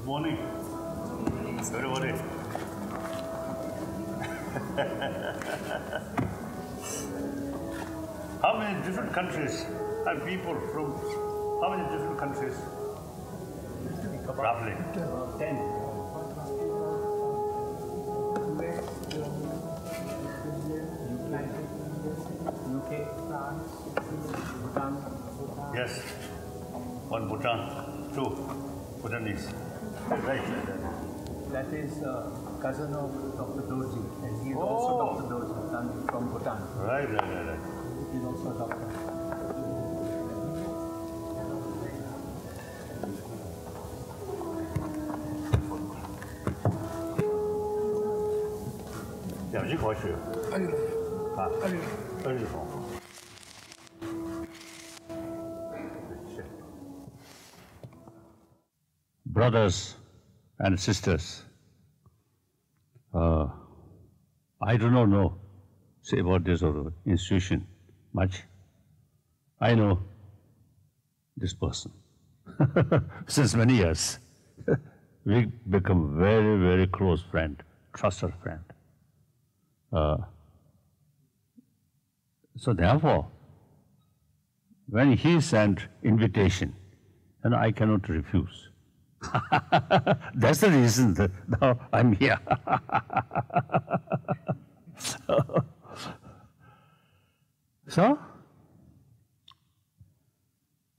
morning, everybody. How many different countries and people from how many different countries? Roughly. 10. UK, France, Bhutan. Yes. One Bhutan, two Bhutanese. Right. That is cousin of Dr. Dorji, and he is also Dr. Dorji from Bhutan. Right. He is also a doctor. Brothers and sisters, I do not know say about this institution much. I know this person since many years. We become very, very close friend, trusted friend. So therefore, when he sent invitation, and I cannot refuse. That's the reason that now I'm here. So,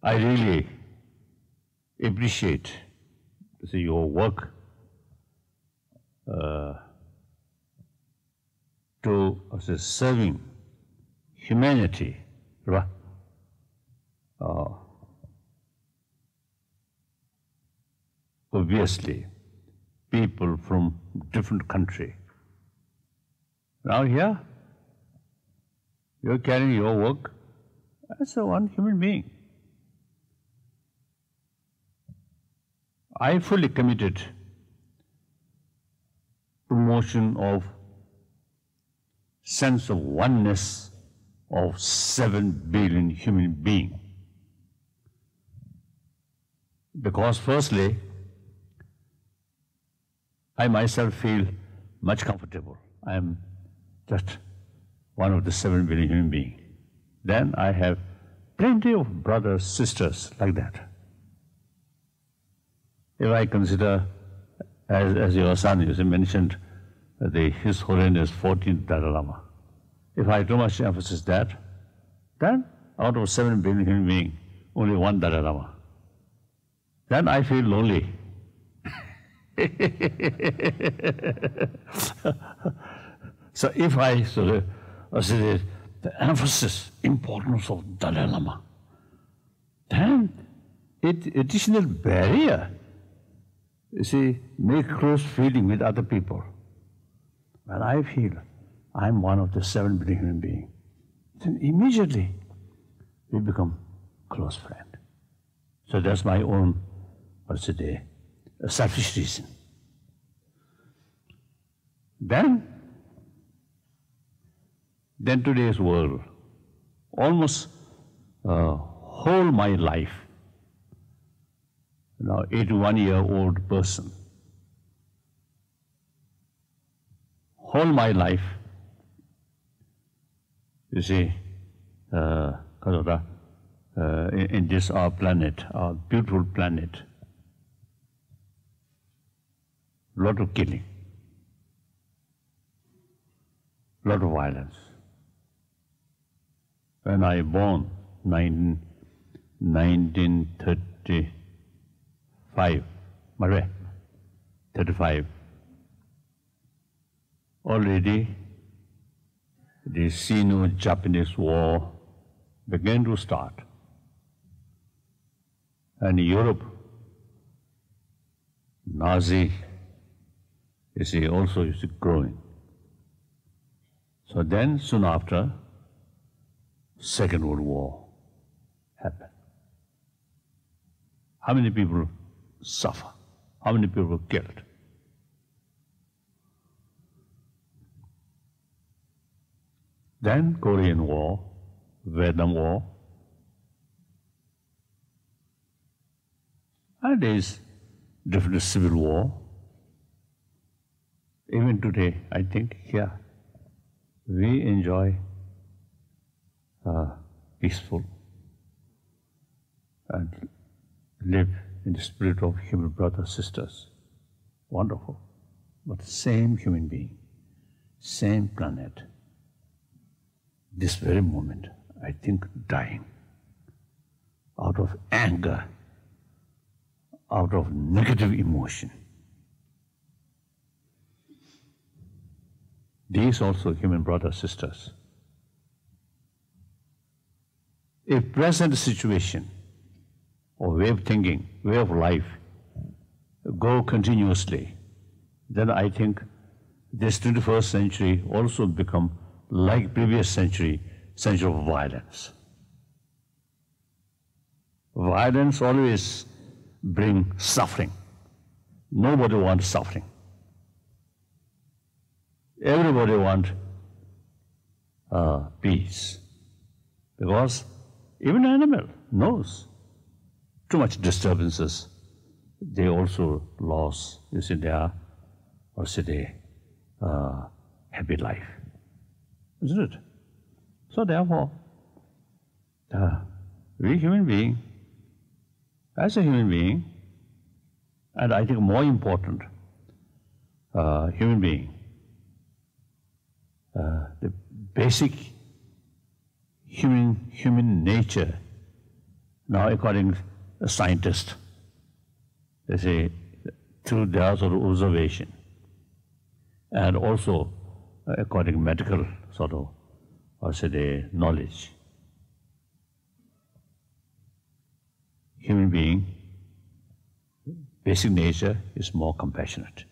I really appreciate your work to serving humanity, right? Obviously, people from different country. Now here, you're carrying your work as a one human being. I fully committed promotion of sense of oneness of 7 billion human beings. Because firstly, I myself feel much comfortable. I am just one of the 7 billion human beings. Then I have plenty of brothers, sisters like that. If I consider, as your son, you mentioned, His Holiness 14th Dalai Lama. If I too much emphasize that, then out of 7 billion human beings, only one Dalai Lama. Then I feel lonely. So if I say the emphasis, importance of Dalai Lama, then it additional barrier, make close feeling with other people. When I feel I'm one of the 7 billion human beings, then immediately we become close friend. So that's my own, a selfish reason. Then today's world, almost whole my life, 81-year-old person, whole my life, in this our planet, our beautiful planet, lot of killing, lot of violence. When I born, 1935, 35, already the Sino-Japanese War began to start. And Europe, Nazi, also is growing. So then, soon after, Second World War happened. How many people suffer? How many people were killed? Then Korean War, Vietnam War, and different civil war. Even today, I think here we enjoy peaceful and live in the spirit of human brothers, sisters. Wonderful. But same human being, same planet, this very moment, I think, dying out of anger, out of negative emotion. These also human brothers, sisters. If present situation or way of thinking, way of life go continuously, then I think this 21st century also become like previous century of violence. Violence always bring suffering. Nobody wants suffering. Everybody wants peace. Because even animal knows too much disturbances, they also lose, you see, their happy life. Isn't it? So therefore, we human being, as a human being, and I think more important, human being, the basic human nature, now according to scientists, they say through their sort of observation, and also according to medical sort of, knowledge, human being, basic nature is more compassionate.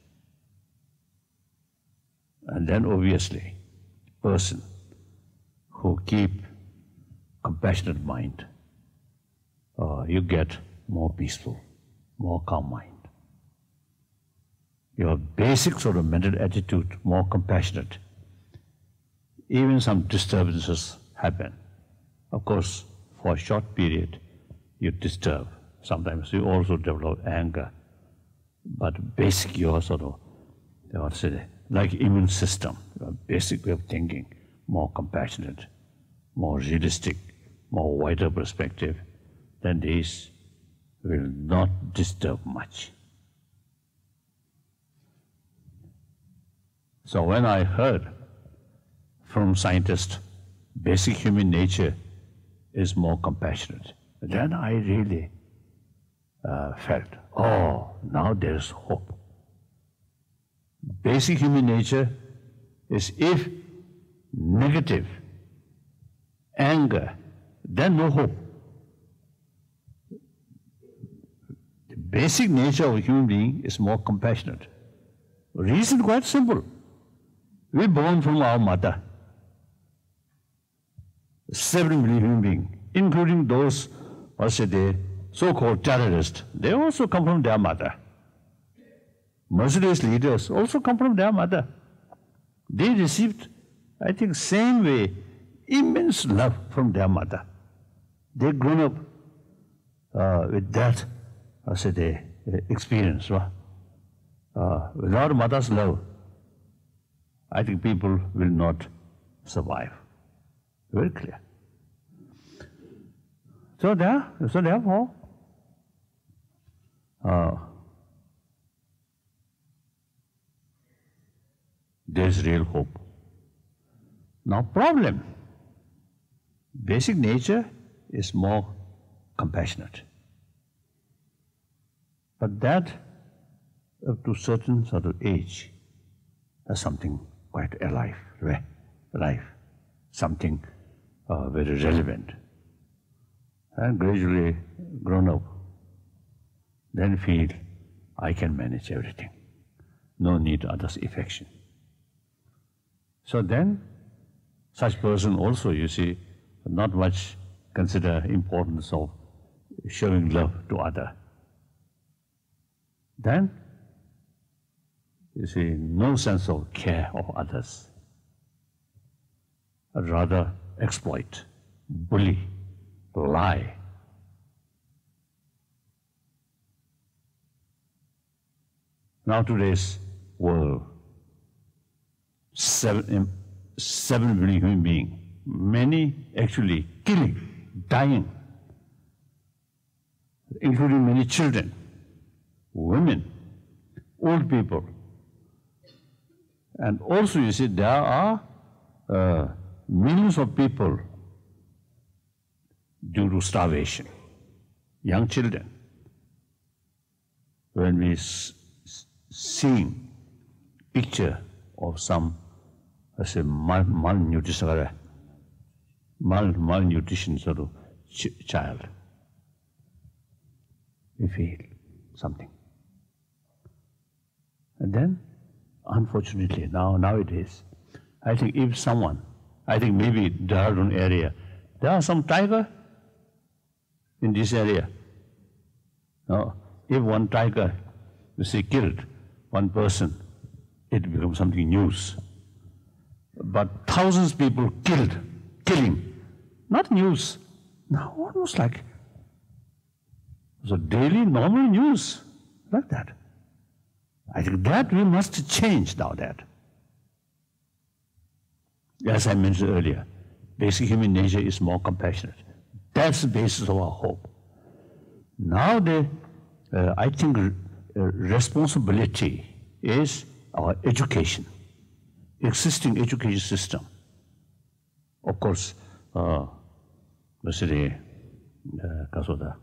And then obviously, person who keep compassionate mind, you get more peaceful, more calm mind. Your basic sort of mental attitude, more compassionate. Even some disturbances happen. Of course, for a short period, you disturb. Sometimes you also develop anger. But basic, your sort of, like immune system, your basic way of thinking, more compassionate, more realistic, more wider perspective, then these will not disturb much. So when I heard from scientists, basic human nature is more compassionate, then I really felt, oh, now there is hope. Basic human nature is if negative, anger, then no hope. The basic nature of a human being is more compassionate. Reason quite simple. We're born from our mother. 7 million human beings, including those, so-called terrorists, they also come from their mother. Merciless leaders also come from their mother. They received, I think, same way, immense love from their mother. They grown up with that, experience. Without mother's love, I think people will not survive. Very clear. So therefore, there's real hope. Now problem, basic nature is more compassionate. But that, up to certain sort of age, is something quite alive, something very relevant. And gradually grown up, then feel I can manage everything. No need others' affection. So then, such person also, you see, not much consider importance of showing love to other. Then, you see, no sense of care of others. Rather exploit, bully, lie. Now today's world, 7 billion human beings, many actually killing, dying, including many children, women, old people. And also, you see, there are millions of people due to starvation, young children. When we see picture of some, let's say, malnutrition sort of child, we feel something. And then, unfortunately, nowadays, I think if someone, I think maybe Dehradun area, there are some tiger in this area. Now, if one tiger, you see, killed one person, it becomes something news. But thousands of people killing, not news. Now, almost like the daily normal news, like that. I think that we must change now that. As I mentioned earlier, basic human nature is more compassionate. That's the basis of our hope. Now I think responsibility is our education, existing education system. Of course, let's say, Kasoda,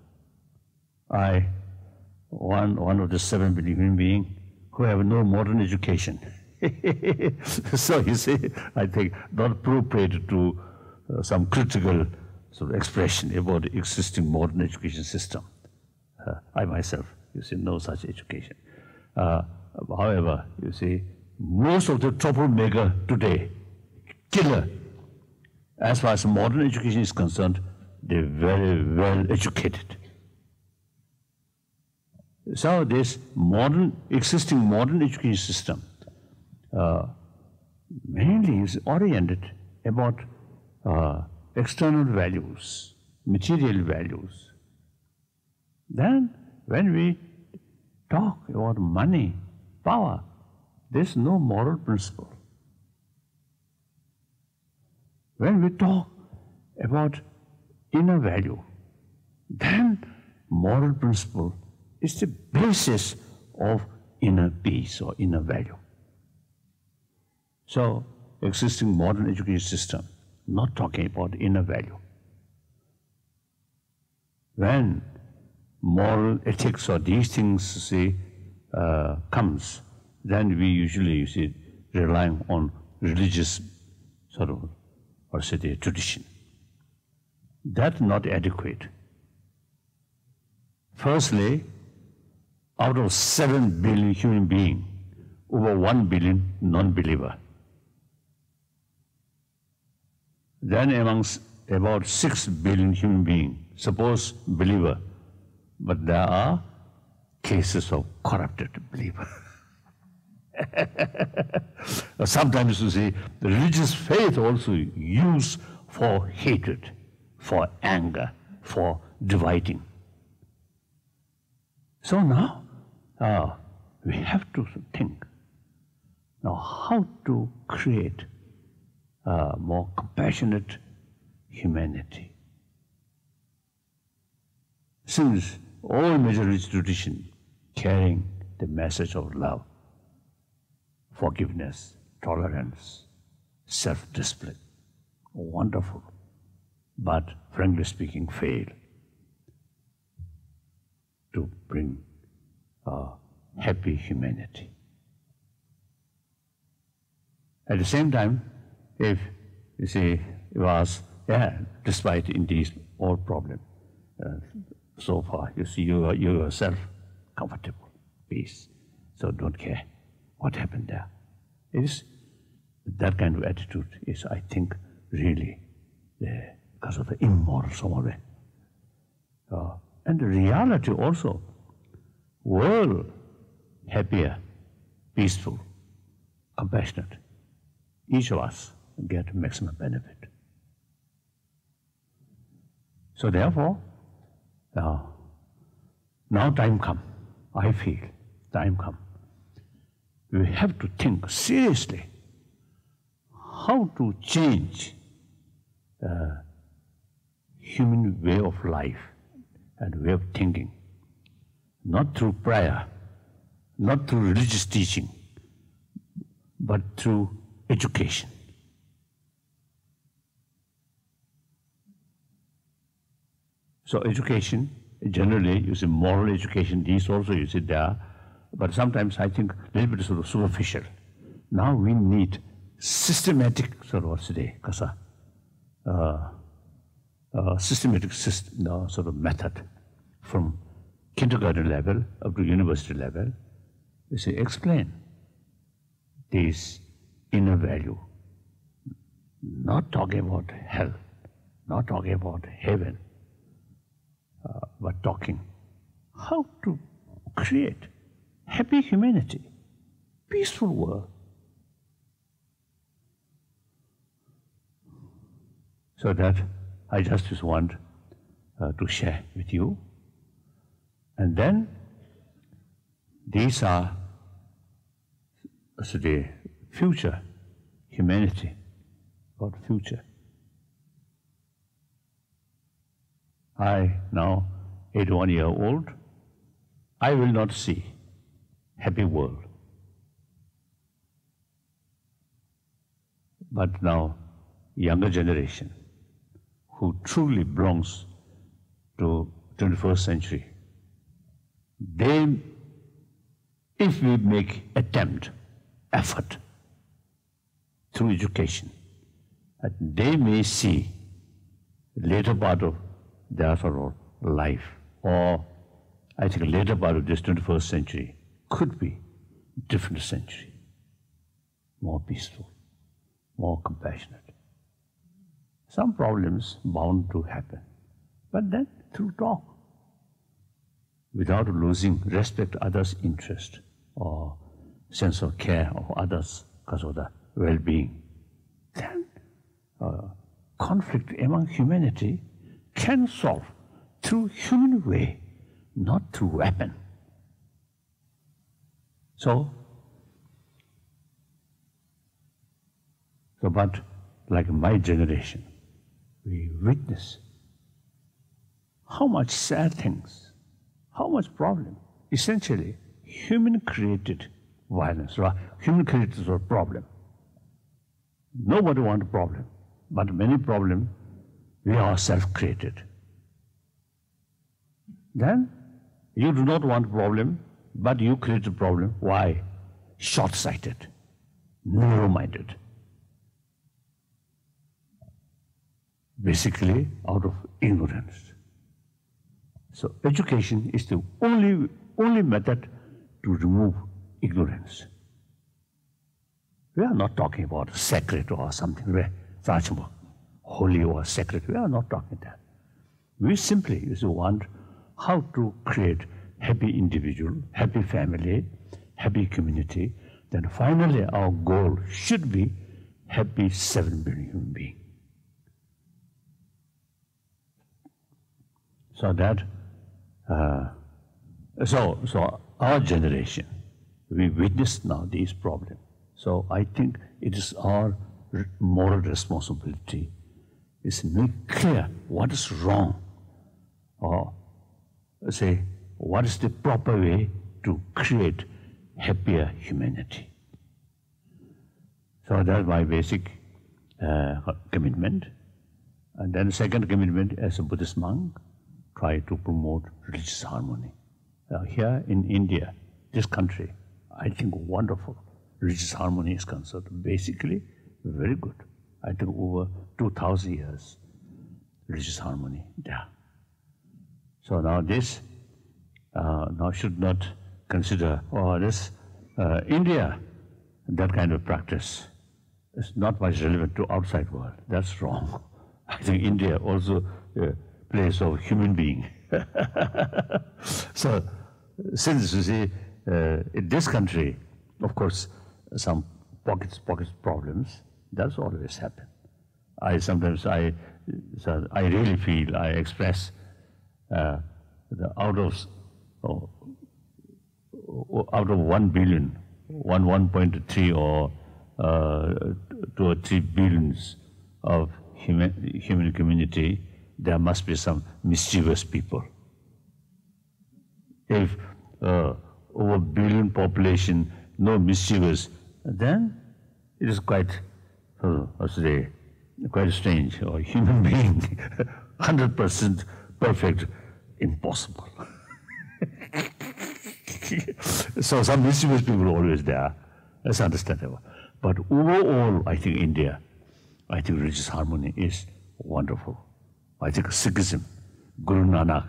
one of the 7 billion human beings who have no modern education. So you see, I think not appropriate to some critical sort of expression about the existing modern education system. I myself, you see, no such education. However, you see, most of the troublemaker today, killer, as far as modern education is concerned, they're very well educated. So this existing modern education system mainly is oriented about external values, material values. Then when we talk about money, power, there's no moral principle. When we talk about inner value, then moral principle is the basis of inner peace or inner value. So, existing modern education system, not talking about inner value. When moral ethics or these things, see, comes, then we usually, you see, relying on religious sort of, or say, the tradition. That's not adequate. Firstly, out of 7 billion human beings, over 1 billion non-believer. Then amongst about 6 billion human beings, suppose believer, but there are cases of corrupted believer. Sometimes you see, the religious faith also used for hatred, for anger, for dividing. So now, we have to think now how to create a more compassionate humanity. Since all major religious traditions carrying the message of love, forgiveness, tolerance, self-discipline, wonderful, but frankly speaking, fail to bring a happy humanity. At the same time, if you see, you ask, despite in these all problems, so far, you see, you yourself comfortable, peace, so don't care what happened there. It is that kind of attitude is, I think, really because of the immoral some of it. And the reality also, world happier, peaceful, compassionate, each of us get maximum benefit. So therefore, now time come, I feel, time come, we have to think seriously how to change human way of life and way of thinking, not through prayer, not through religious teaching, but through education. So education, generally, you see moral education, these also you see there, but sometimes I think a little bit sort of superficial. Now we need systematic sort of today, systematic sort of method from kindergarten level up to university level. You say, explain this inner value, not talking about hell, not talking about heaven, but talking how to create happy humanity, peaceful world. So that I just want to share with you. And then these are the future humanity, about future. I now 81-year-old, I will not see happy world. But now younger generation who truly belongs to 21st century, they, if we make attempt, effort through education, they may see later part of their sort of life, or I think later part of this 21st century could be different century, more peaceful, more compassionate. Some problems bound to happen, but then through talk, without losing respect to others' interest or sense of care of others because of the well-being, then conflict among humanity can solve through human way, not through weapon. But like my generation, we witness how much sad things, how much problem. Essentially, human-created violence, right? Human-created a problem. Nobody wants a problem, but many problems we ourselves created. Then you do not want a problem, but you create a problem. Why? Short-sighted, narrow-minded. Basically, out of ignorance. So education is the only method to remove ignorance. We are not talking about sacred or something, holy or sacred. We are not talking that. We simply want how to create happy individual, happy family, happy community. Then finally our goal should be happy 7 billion human beings. So that, so our generation, we witness now these problems. So I think it is our moral responsibility is to make clear what is wrong, or say what is the proper way to create happier humanity. So that's my basic commitment. And then the second commitment as a Buddhist monk, try to promote religious harmony. Here in India, this country, I think wonderful religious harmony is concerned. Basically, very good. I think over 2,000 years, religious harmony there. So now this, now should not consider, India, that kind of practice is not much relevant to outside world. That's wrong. I think India also place of human being. So, since you see, in this country, of course, some pockets problems, that's always happen. I really feel, I express out of 1 billion 1.3 or 2 or 3 billions of human community, there must be some mischievous people. If over a billion population, no mischievous, then it is quite, quite strange. Or human being, 100% perfect, impossible. So some mischievous people are always there. That's understandable. But overall, I think India, I think religious harmony is wonderful. I think Sikhism, Guru Nanak,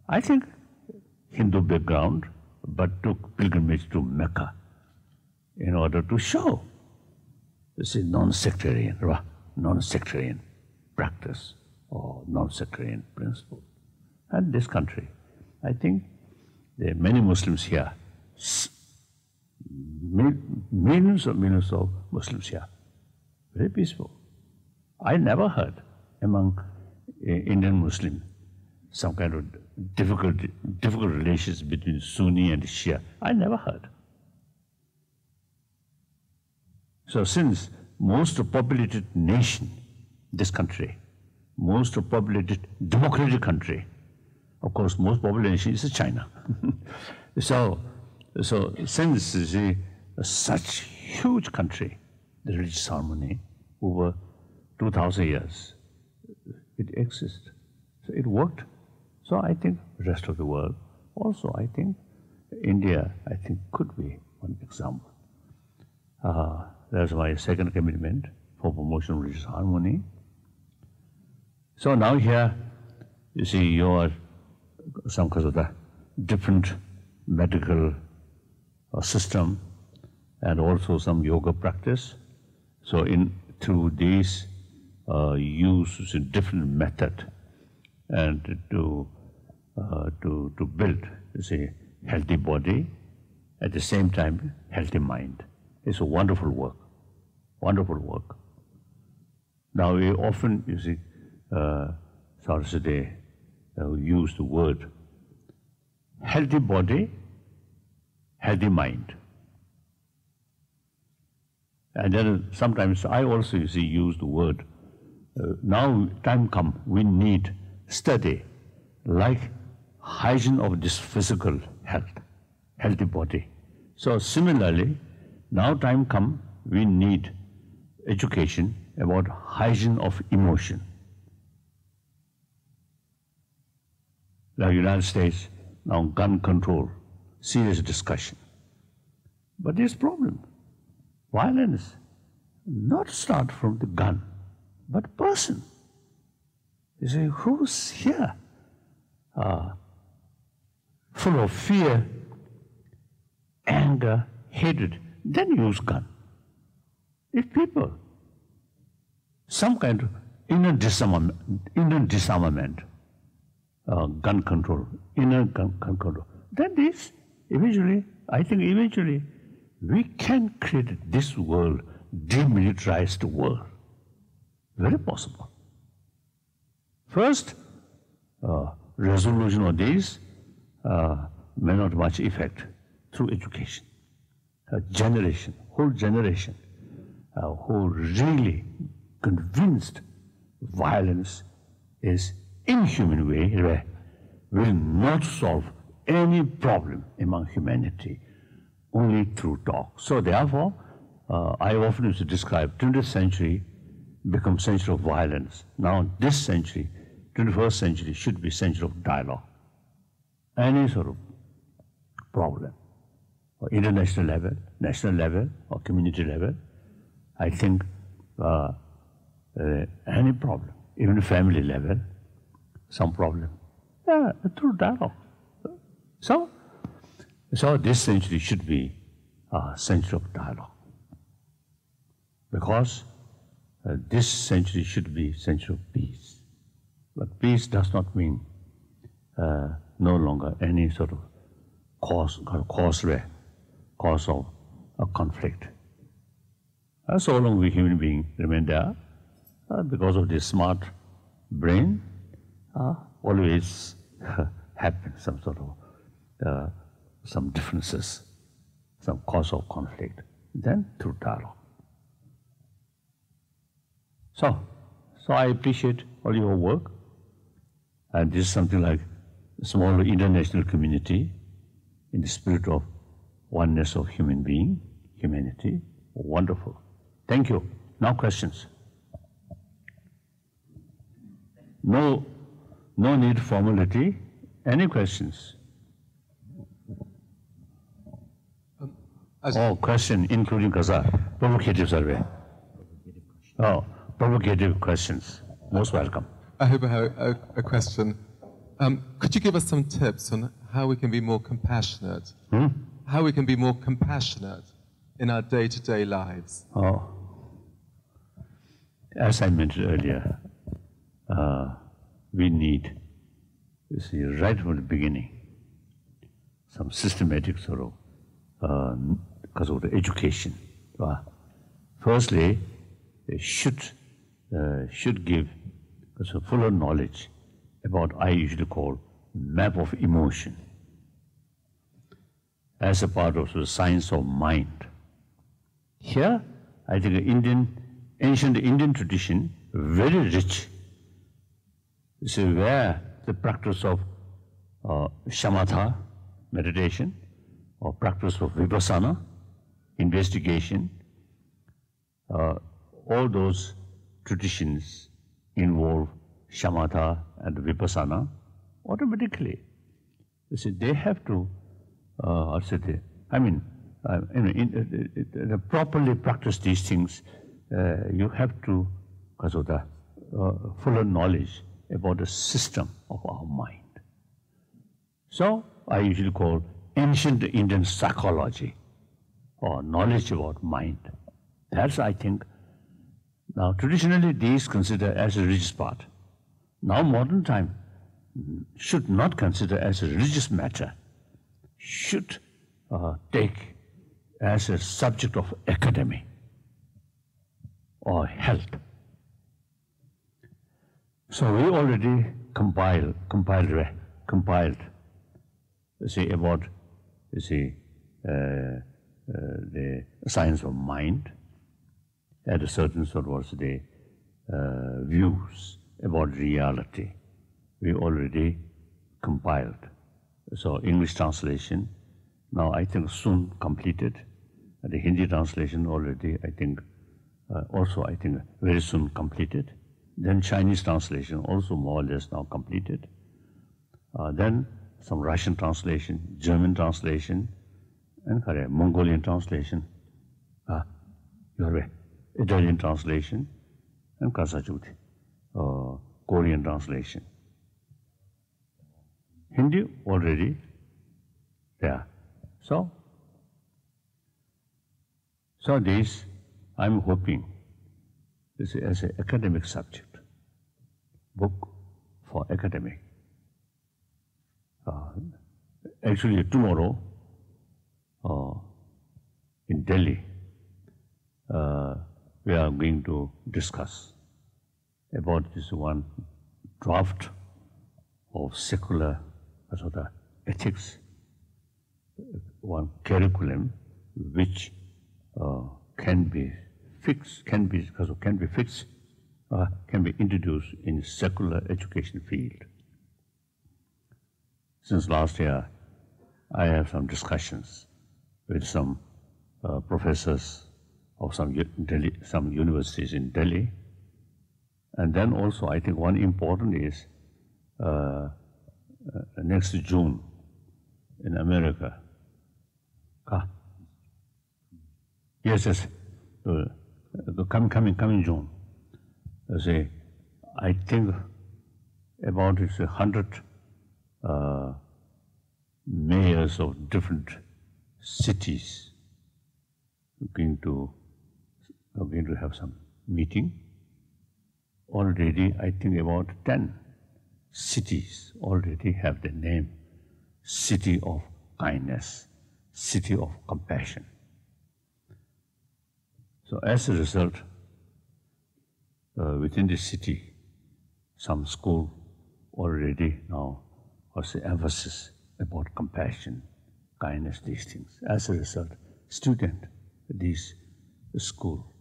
I think Hindu background, but took pilgrimage to Mecca in order to show this is non-sectarian practice or non-sectarian principle. And this country, I think there are many Muslims here, millions of Muslims here, very peaceful. I never heard among Indian Muslims some kind of difficult relations between Sunni and Shia. I never heard. So since most populated nation, this country, most populated democratic country, of course most population is China. So since such huge country, the religious harmony over 2,000 years, it exists. So it worked. So I think the rest of the world also, I think India, I think could be one example. That's my second commitment for promotion of religious harmony. So now here, you see, you are some kind of the different medical system and also some yoga practice. So through these use a different method and to build, you see, healthy body, at the same time healthy mind. It's a wonderful work, wonderful work. Now we often, you see, Saraswati use the word healthy body, healthy mind. And then sometimes I also, you see, use the word, now time come, we need study like hygiene of this physical health, healthy body. So similarly, now time come, we need education about hygiene of emotion. Like United States, now gun control, serious discussion. But there's problem. Violence not start from the gun, but person. You say, who's here? Full of fear, anger, hatred, then use gun. If people, some kind of inner disarmament, gun control, inner gun control, then this eventually, I think eventually, we can create this world, demilitarized world. Very possible. First, resolution of these may not much effect through education. A generation, whole generation, who really convinced violence is inhuman way, will not solve any problem among humanity, only through talk. So therefore, I often used to describe 20th century becomes century of violence. Now this century, 21st century, should be century of dialogue. Any sort of problem, or international level, national level, or community level, I think any problem, even family level, some problem, through dialogue. So this century should be a century of dialogue. Because this century should be century of peace. But peace does not mean no longer any sort of cause of a conflict. So long we human beings remain there, because of this smart brain, always happen some sort of some differences. some cause of conflict, then through dialogue. So I appreciate all your work, and this is something like a small international community in the spirit of oneness of human being, humanity. Wonderful. Thank you. Now questions. No need formality. Any questions? Question including Kaza. Provocative survey. Provocative questions. Most welcome. I hope I have a question. Could you give us some tips on how we can be more compassionate? How we can be more compassionate in our day-to-day lives? As I mentioned earlier, we need, you see, right from the beginning, some systematic sort of, because of the education. Firstly, they should give a fuller knowledge about I usually call map of emotion as a part of the science of mind. Here, I think ancient Indian tradition, very rich. This is where the practice of shamatha, meditation, or practice of vipassana, investigation, all those traditions involve shamatha and vipassana. Automatically, you see, they have to, properly practice these things. You have to, because of the fuller knowledge about the system of our mind. So I usually call ancient Indian psychology or knowledge about mind. That's, I think, now traditionally these considered as a religious part. Now modern time should not consider as a religious matter, should take as a subject of academy or health. So we already compiled, say about, the science of mind, at a certain sort of the views about reality. We already compiled. So English translation, now I think soon completed. The Hindi translation already, I think, also I think very soon completed. Then Chinese translation also more or less now completed. Then some Russian translation, German translation, and Mongolian translation, Italian translation, and Kazajuti, Korean translation. Hindi already there. So this, I'm hoping, this is as an academic subject, book for academic. Actually, tomorrow in Delhi, we are going to discuss about this one draft of secular ethics, one curriculum which can be introduced in secular education field. Since last year, I have some discussions with some professors of some universities in Delhi. And then also, I think one important is next June in America. Yes. Coming June. I think about 100 mayors of different cities are going to have some meeting. Already, I think about 10 cities already have the name City of Kindness, City of Compassion. So as a result, within the city, some school already now has the emphasis about compassion, kindness, these things. As a result, student at this school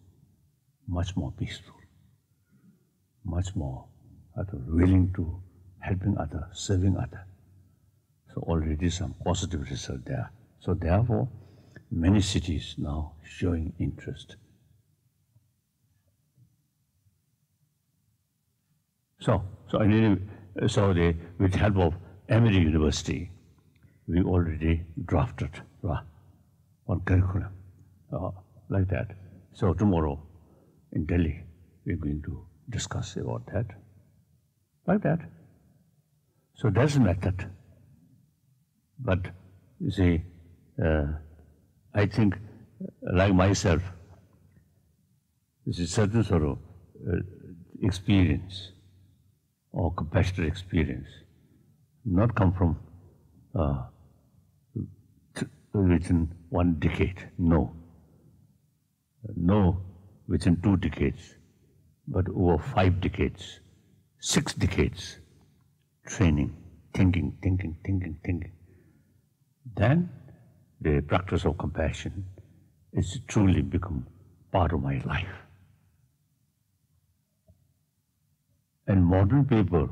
much more peaceful, much more willing to helping others, serving others. So already some positive result there. So therefore, many cities now showing interest. So with help of Emory University, we already drafted one curriculum like that. So tomorrow in Delhi, we're going to discuss about that, like that. So that's the method. But you see, I think, like myself, this is certain sort of experience or compassionate experience, not come from within 1 decade, no within 2 decades, but over 5 decades, 6 decades, training, thinking. Then the practice of compassion is truly become part of my life. And modern people,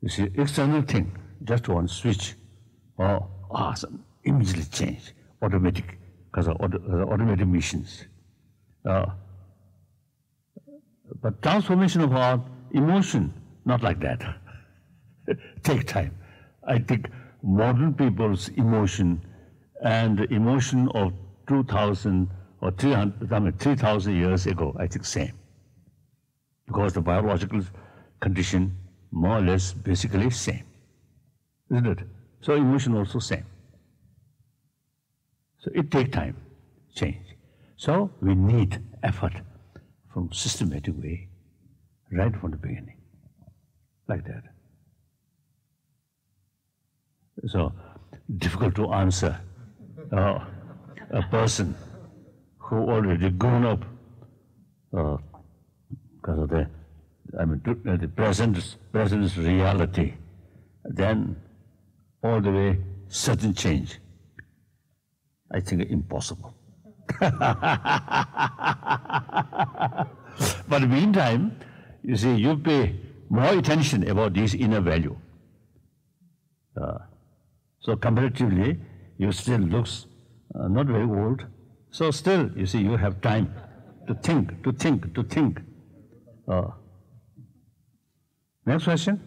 you see, external thing, just one switch, or immediately change, automatic, because of automatic missions. But transformation of our emotion, not like that. Take time. I think modern people's emotion and the emotion of 2,000 or 3,000 years ago, I think same. Because the biological condition more or less basically same, isn't it? So emotion also same. So it takes time, change. So we need effort from systematic way, right from the beginning, like that. So difficult to answer a person who already grown up because of the present reality, then all the way sudden change. I think impossible. But meantime, you see, you pay more attention about this inner value. So comparatively, you still looks not very old. So still, you see, you have time to think. Next question.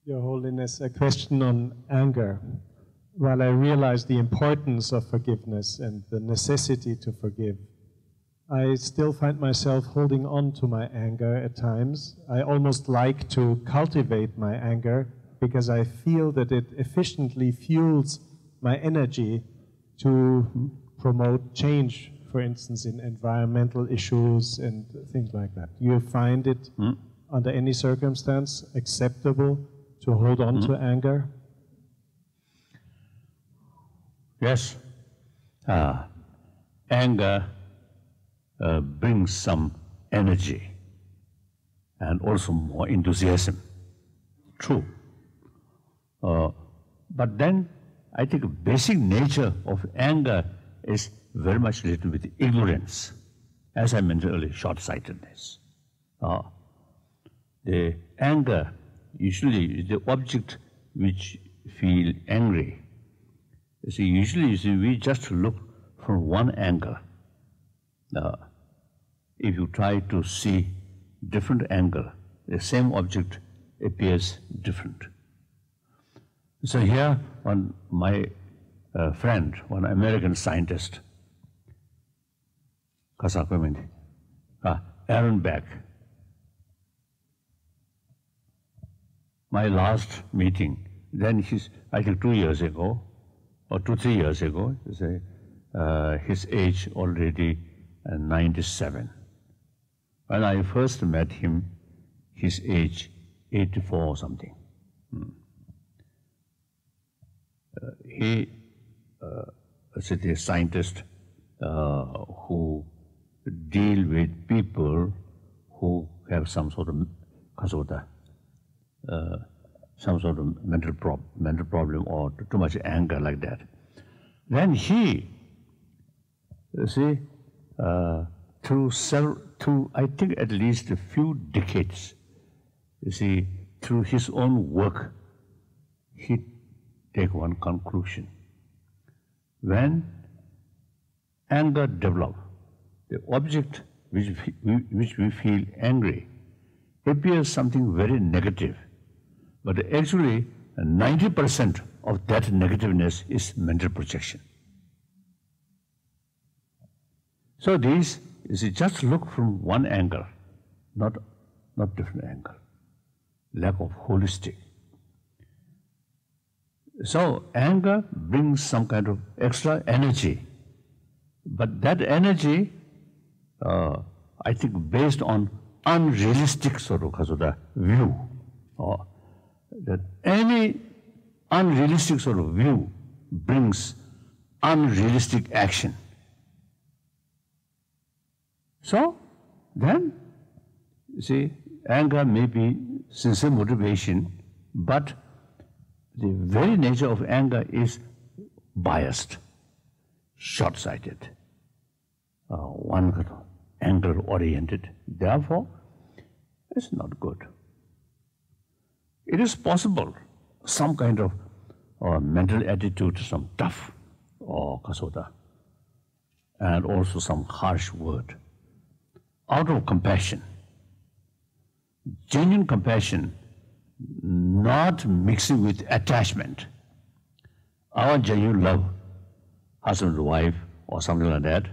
Your Holiness, a question on anger. While I realize the importance of forgiveness and the necessity to forgive, I still find myself holding on to my anger at times. I almost like to cultivate my anger because I feel that it efficiently fuels my energy to promote change, for instance, in environmental issues and things like that. Do you find it, under any circumstance, acceptable to hold on to anger? Yes. Anger brings some energy and also more enthusiasm. True. But then I think the basic nature of anger is very much related with ignorance. As I mentioned earlier, short-sightedness. The anger usually is the object which feel angry. You see, usually we just look from one angle. If you try to see different angle, the same object appears different. So here, my friend, one American scientist, Aaron Beck. My last meeting, then I think 2 years ago, or 3 years ago, his age already 97. When I first met him, his age 84 or something. He is a scientist who deal with people who have some sort of mental problem or too much anger like that. Then he You see, through I think at least a few decades, you see, through his own work, he take one conclusion. When anger develops, the object which we feel angry appears something very negative, but actually 90% of that negativeness is mental projection. So these, you see, just look from one angle, not different angle. Lack of holistic. So anger brings some kind of extra energy, but that energy, I think, based on unrealistic sort of view, or that any unrealistic sort of view brings unrealistic action. So then, you see, anger may be sincere motivation, but the very nature of anger is biased, short-sighted, one anger-oriented. Therefore, it's not good. It is possible some kind of mental attitude, some tough or kasota, and also some harsh word, out of compassion. Genuine compassion, not mixing with attachment. Our genuine love, husband to wife, or something like that,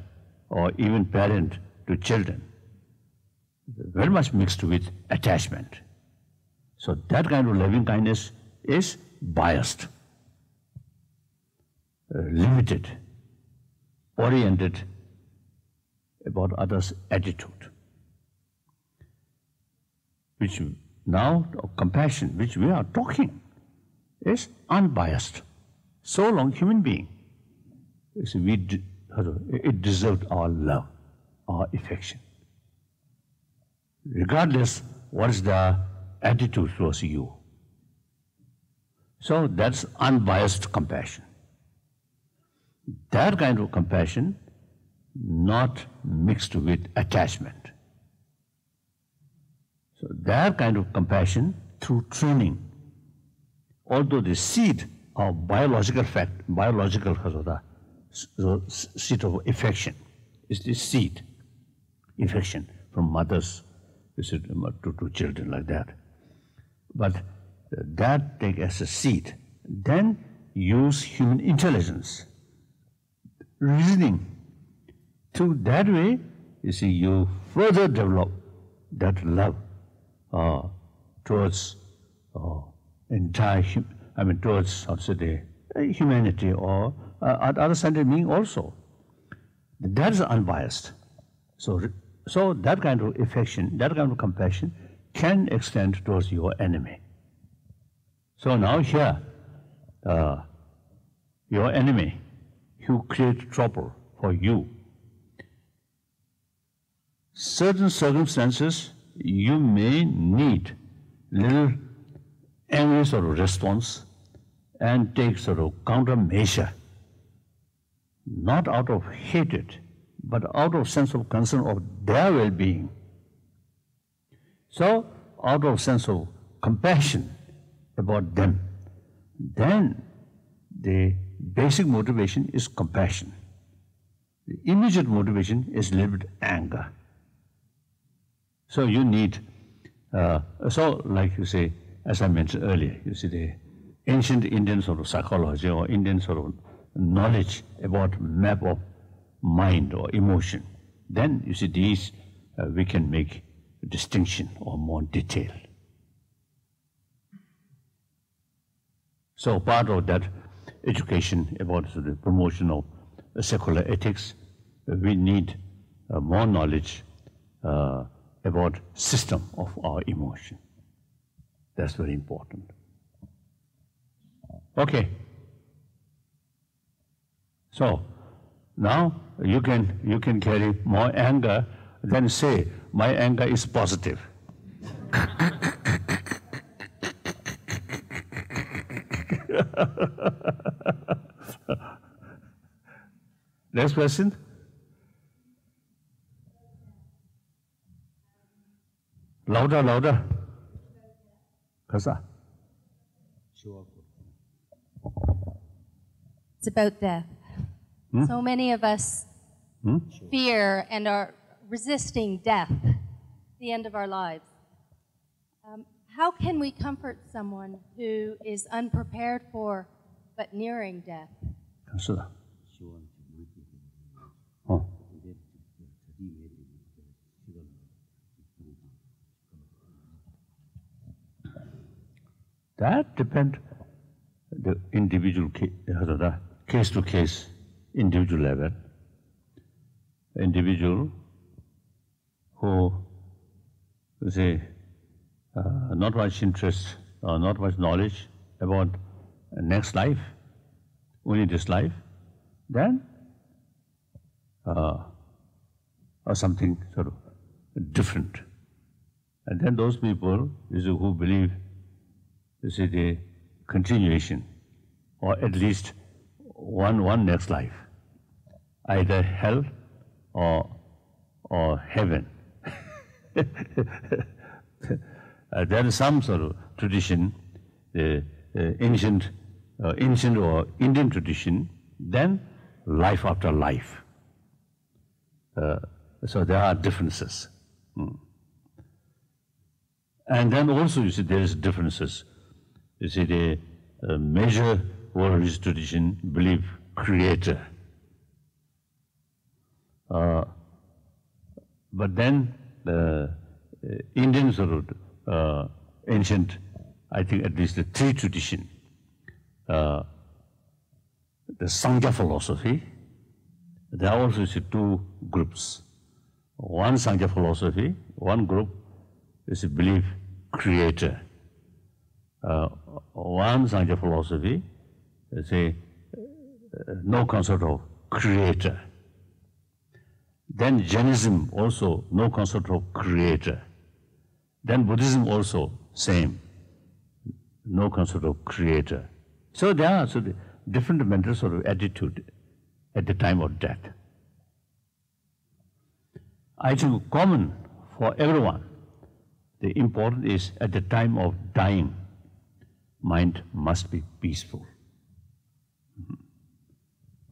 or even parent to children, very much mixed with attachment. So that kind of loving kindness is biased, limited, oriented about others' attitude. Which now, compassion, which we are talking, is unbiased. So long human being, it deserved our love, our affection. Regardless what is the attitude towards you. So that's unbiased compassion. That kind of compassion, not mixed with attachment. So that kind of compassion through training, although the seed of biological seed of affection is the seed, affection from mothers to children like that. But that take as a seed, then use human intelligence, reasoning. Through that way, you see, you further develop that love towards towards humanity or other scientific being also. That is unbiased. So that kind of affection, that kind of compassion can extend towards your enemy. So now here, your enemy who create trouble for you, certain circumstances you may need little angry sort of response and take sort of countermeasure, not out of hatred, but out of sense of concern of their well-being. So, out of sense of compassion about them, then the basic motivation is compassion. The immediate motivation is a little bit anger. So you need, like you say, as I mentioned earlier, you see the ancient Indian sort of psychology or Indian sort of knowledge about map of mind or emotion. Then you see these, we can make a distinction or more detail. So part of that education about the promotion of secular ethics, we need more knowledge about system of our emotion. That's very important. Okay. So now you can carry more anger than say my anger is positive. Next question. Louder, louder. Kasa? It's about death. So many of us fear and are resisting death, the end of our lives. How can we comfort someone who is unprepared for but nearing death? Kasa? Oh. That depends the individual case to case, individual level. Individual who say not much interest or not much knowledge about next life, only this life, then or something sort of different. And then those people who believe the continuation, or at least one next life, either hell or heaven. There is some sort of tradition, ancient or Indian tradition, then life after life. So there are differences. And then also, you see, there is differences. You see, the major world religious tradition believe creator. But then the Indian sort of ancient, I think at least the three tradition, the Sangha philosophy, there are also two groups. One Sangha philosophy, one group is believe creator. One Sangha philosophy say no concept of creator. Then Jainism also no concept of creator. Then Buddhism also same, no concept of creator. So there are different mental sort of attitude at the time of death. I think common for everyone, the important is at the time of dying, mind must be peaceful.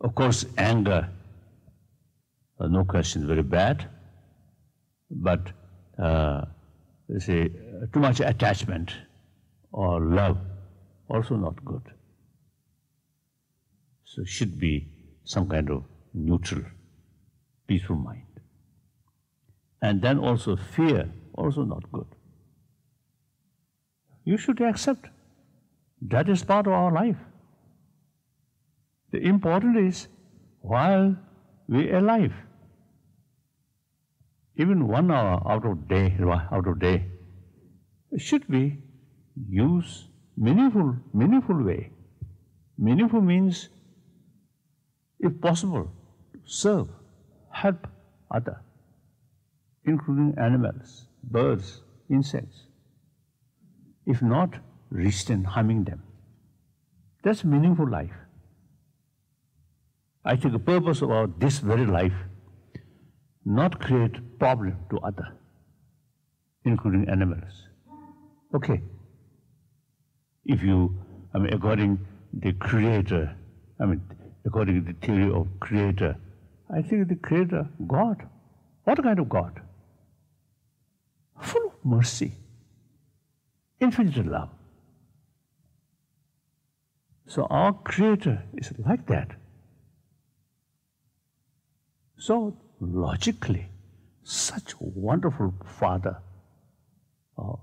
Of course, anger, no question, very bad, but too much attachment or love, also not good. So should be some kind of neutral, peaceful mind. And then also fear, also not good. You should accept that is part of our life. The important is while we are alive, even 1 hour out of day, it should be used meaningful way. Meaningful means, if possible, serve, help others, including animals, birds, insects. If not, resist harming them. That's meaningful life. I think the purpose of this very life, not create problem to others, including animals. Okay. If you, according the creator, according to the theory of creator, I think the creator, God. What kind of God? Full of mercy, infinite love. So our creator is like that. So logically, such a wonderful Father of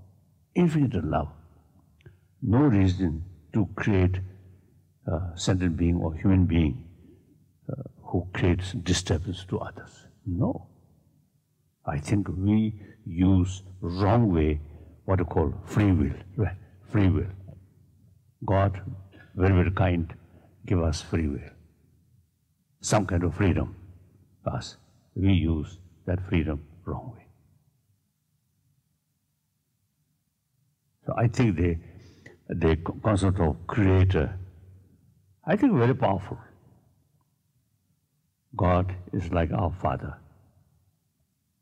infinite love, no reason to create a sentient being or human being who creates disturbance to others. No. I think we use wrong way what you call free will. Right? Free will. God, very, very kind, give us free will. Some kind of freedom. But we use that freedom wrong way. So I think the concept of creator, I think very powerful. God is like our Father.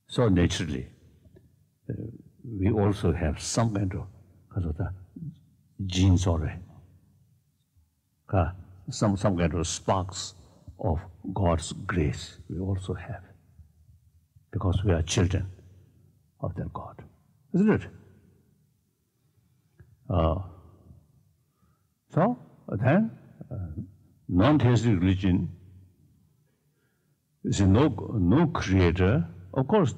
So naturally, we also have some kind of the genes already. Some kind of sparks of God's grace we also have, because we are children of that God, isn't it? So then, non-theistic religion is no creator. Of course,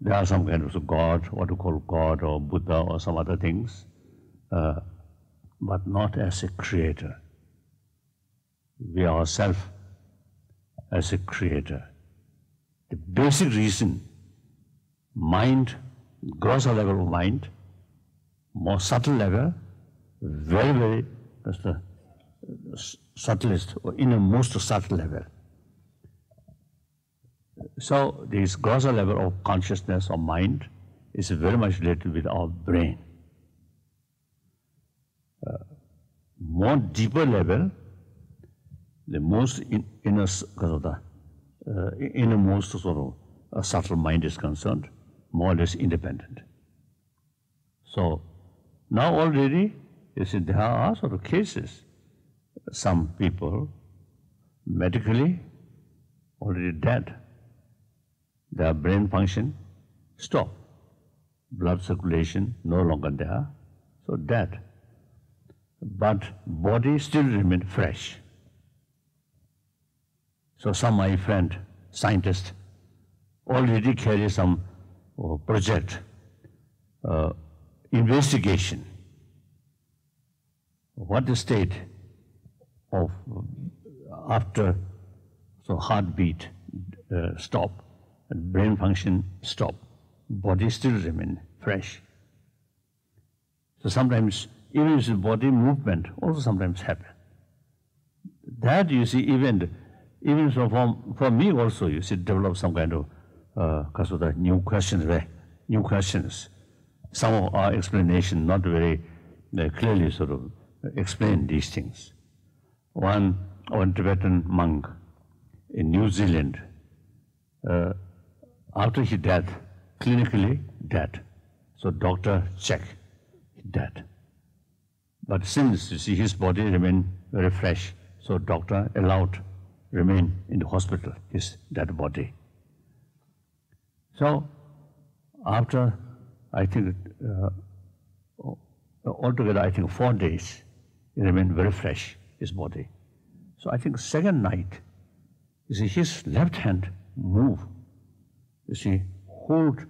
there are some kind of God, what you call God or Buddha or some other things, but not as a creator. We ourselves as a creator. The basic reason, mind, grosser level of mind, more subtle level, very, that's the subtlest or innermost subtle level. So this grosser level of consciousness or mind is very much related with our brain. More deeper level, the most innermost sort of subtle mind is concerned, more or less independent. So now already, you see, there are sort of cases. Some people medically already dead. Their brain function stop. Blood circulation no longer there, so dead. But body still remain fresh. So some my friend, scientist, already carry some project, investigation. What the state of after heartbeat stop and brain function stop, body still remain fresh. So sometimes even if the body movement also sometimes happen. That you see even so for me also you see develop some kind of because of the new questions. Some of our explanation not very clearly sort of explain these things. One Tibetan monk in New Zealand, after he died, clinically dead. So doctor check, he dead. But since you see his body remained very fresh, so doctor allowed remain in the hospital, his dead body. So after, I think, altogether, I think 4 days, he remained very fresh, his body. So I think second night, you see, his left hand move. You see, hold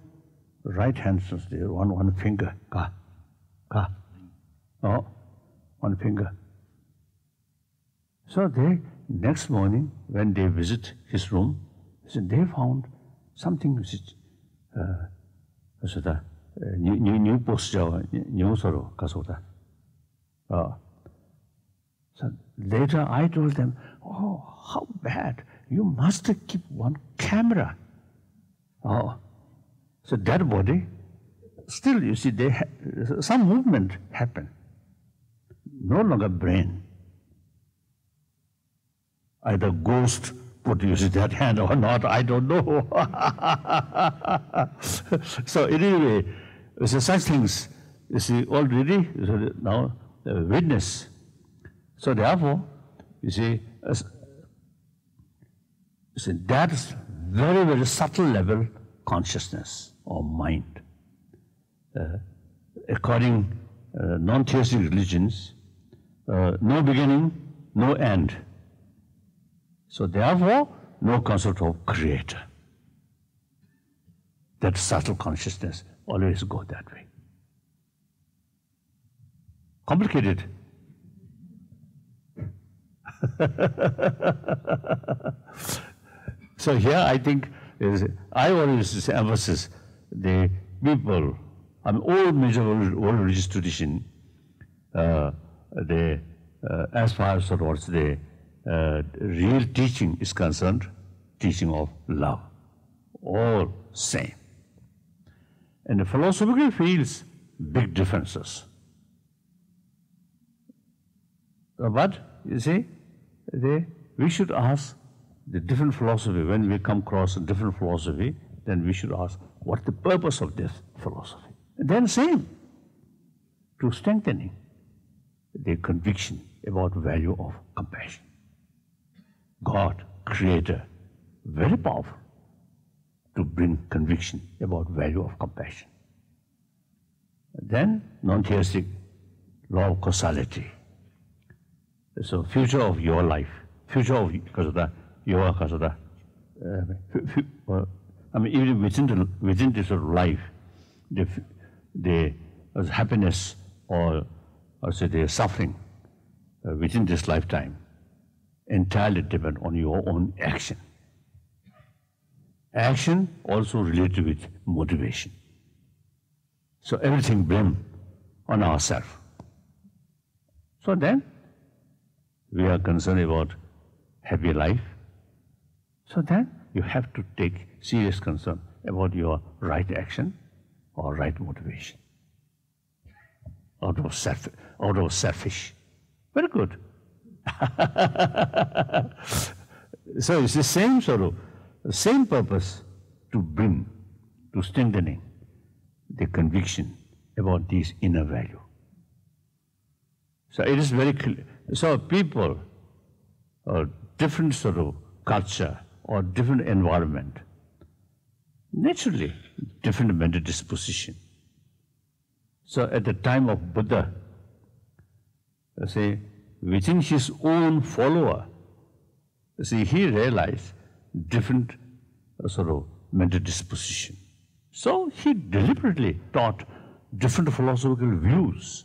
right hand, one finger, one finger. So they, next morning, when they visit his room, they found something which is new posture, new sort of kasota. So later I told them, oh, how bad, you must keep one camera. Oh, so that body, still you see, some movement happen, no longer brain. Either ghost put you see that hand or not, I don't know. So anyway, so such things, you see, already now witness. So therefore, you see, that is very, very subtle level consciousness or mind. According non-theistic religions, no beginning, no end. So therefore, no concept of creator. That subtle consciousness always go that way. Complicated. So here I think, I always emphasize the people, all major world religious tradition, as far as towards the real teaching is concerned, teaching of love, all same. And the philosophical fields, big differences. But, you see, we should ask the different philosophy. When we come across a different philosophy, then we should ask, what's the purpose of this philosophy? Then same, to strengthening the conviction about value of compassion. God, Creator, very powerful to bring conviction about value of compassion. Then non-theistic law of causality. So future of your life, future of kasada, your kasada. I mean, even within this life, the happiness or say the suffering within this lifetime entirely depend on your own action. Action also related with motivation. So everything blame on ourselves. So then we are concerned about happy life. So then you have to take serious concern about your right action or right motivation. Out of selfish. Very good. So it's the same sort of, same purpose to bring, to strengthening the conviction about this inner value. So it is very clear. So people, or different sort of culture, or different environment, naturally different mental disposition. So at the time of Buddha, say, within his own follower, see, he realized different sort of mental disposition. So he deliberately taught different philosophical views.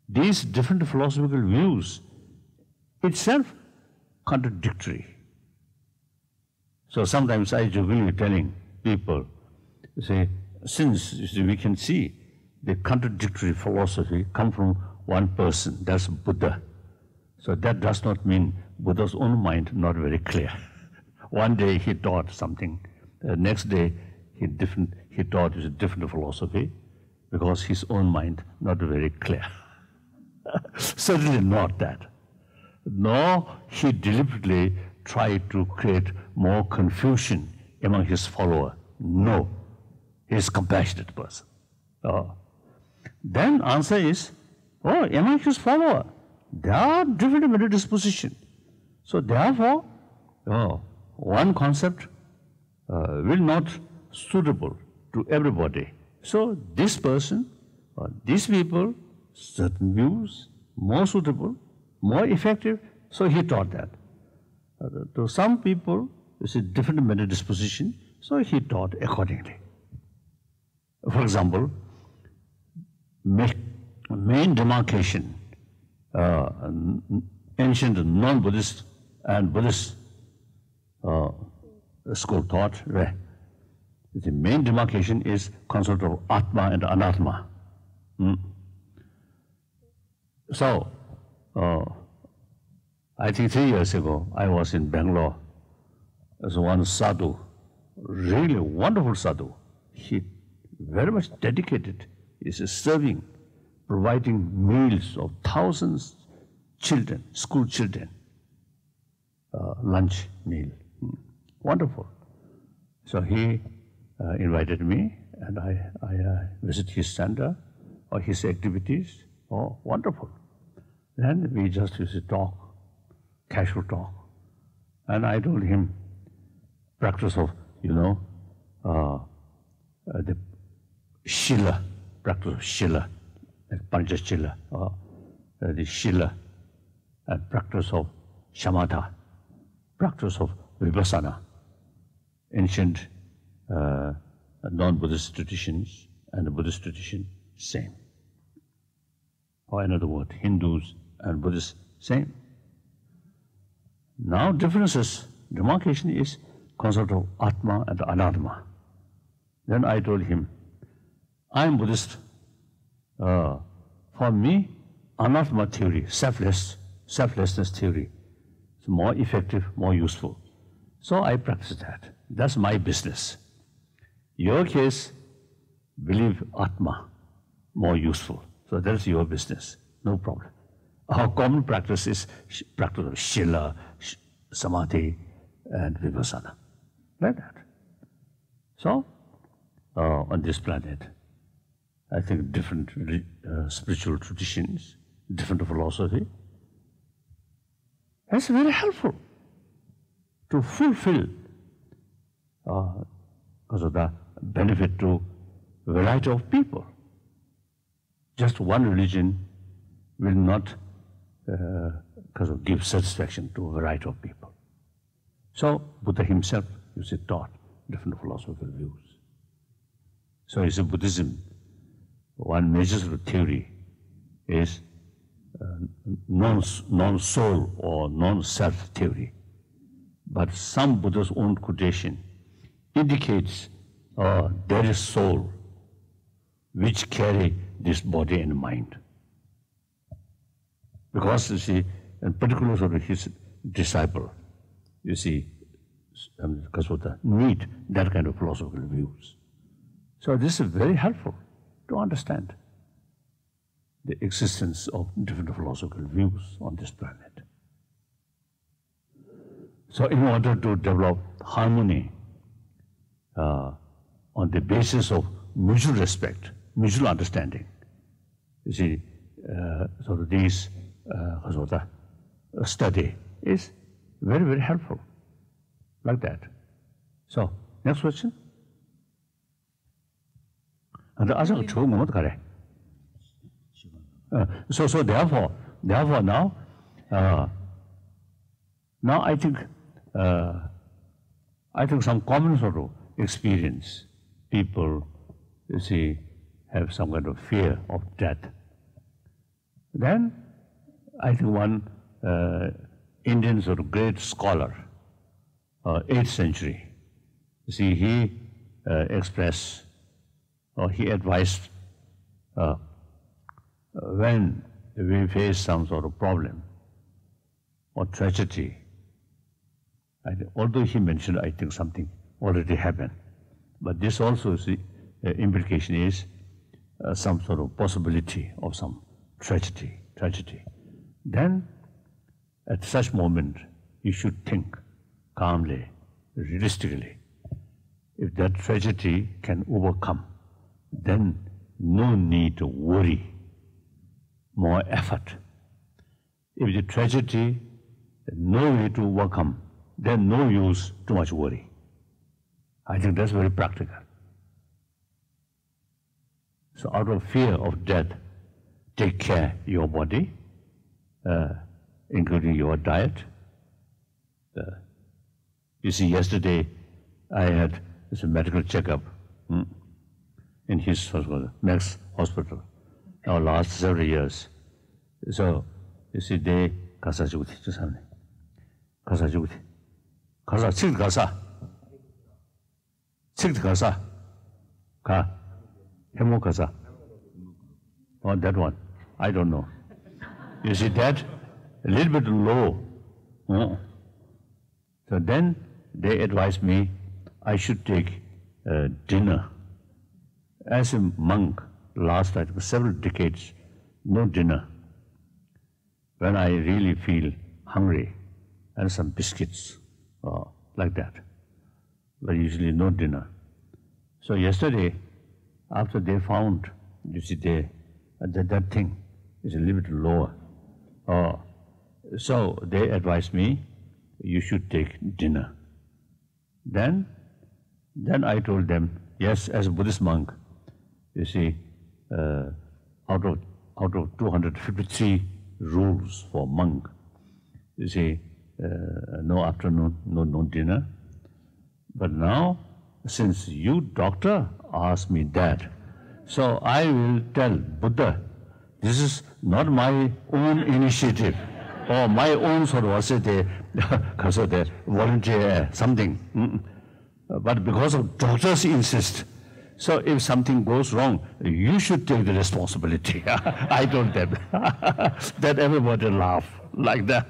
These different philosophical views itself contradictory. So sometimes I jokingly telling people, say, since we can see the contradictory philosophy come from one person, that's Buddha. So that does not mean Buddha's own mind not very clear. One day he taught something, the next day he taught a different philosophy because his own mind not very clear. Certainly not that. Nor he deliberately tried to create more confusion among his follower. No, he is a compassionate person. Then answer is, among his follower, there are different mental disposition. So therefore, one concept will not suitable to everybody. So this person, or these people, certain views, more suitable, more effective, so he taught that. To some people, it's a different mental disposition, so he taught accordingly. For example, main demarcation, ancient non-Buddhist and Buddhist school thought, the main demarcation is concept of Atma and Anatma. So, I think 3 years ago, I was in Bangalore. There's one sadhu, really wonderful sadhu. He very much dedicated. He's serving, providing meals of thousands children, school children, lunch meal. Wonderful. So he invited me, and I visit his center or his activities. Oh, wonderful. Then we just used to talk, casual talk. And I told him, practice of, the Shila, practice of Shila, like Panchashila, the Shila, and practice of Shamatha, practice of Vipassana, ancient non-Buddhist traditions and the Buddhist tradition, same. Or another word, Hindus and Buddhists, same. Now differences, demarcation is concept of Atma and Anatma. Then I told him, I am Buddhist. For me, Anatma theory, selflessness theory, is more effective, more useful. So I practice that. That's my business. Your case, believe Atma, more useful. So that's your business, no problem. Our common practice is practice of Shila, Samadhi, and Vipassana, like that. So, on this planet, I think, different spiritual traditions, different philosophy. That's very helpful to fulfill because of the benefit to a variety of people. Just one religion will not give satisfaction to a variety of people. So Buddha himself, you see, taught different philosophical views. So you see, Buddhism, one major sort of theory is non-soul or non-self theory. But some Buddha's own quotation indicates there is soul which carry this body and mind. Because, you see, in particular sort of his disciple, you see, because of the need that kind of philosophical views. So this is very helpful to understand the existence of different philosophical views on this planet. So in order to develop harmony on the basis of mutual respect, mutual understanding, you see, sort of this study is very, very helpful, like that. So, next question. And the other two more correct. So therefore now I think some common sort of experience, people, you see, have some kind of fear of death. Then I think one Indian sort of great scholar, 8th century, you see, he expressed, or he advised, when we face some sort of problem or tragedy, although he mentioned, I think, something already happened, but this also is the implication is some sort of possibility of some tragedy. Then, at such moment, you should think calmly, realistically. If that tragedy can overcome, then no need to worry, more effort. If the tragedy, no way to overcome, then no use too much worry. I think that's very practical. So out of fear of death, take care of your body, including your diet. You see, yesterday I had a medical checkup in his hospital, Max Hospital, now last several years. So, you see, they Kasa Juti, just have Kasa Juti. Kasa, Sik Kasa. Sik Kasa. Ka. Hemo Kasa. Oh, that one. I don't know. You see that? A little bit low. So then they advised me I should take dinner. As a monk, last I think several decades, no dinner. When I really feel hungry, and some biscuits, like that. But usually no dinner. So yesterday, after they found, you see, that thing is a little bit lower. So they advised me, you should take dinner. Then I told them, yes, as a Buddhist monk, you see, out of 253 rules for monk, you see, no afternoon, no dinner. But now, since you, doctor, asked me that, so I will tell Buddha, this is not my own initiative or my own sort of volunteer something. But because of doctors insist, so if something goes wrong, you should take the responsibility. I told them. That everybody laughed like that.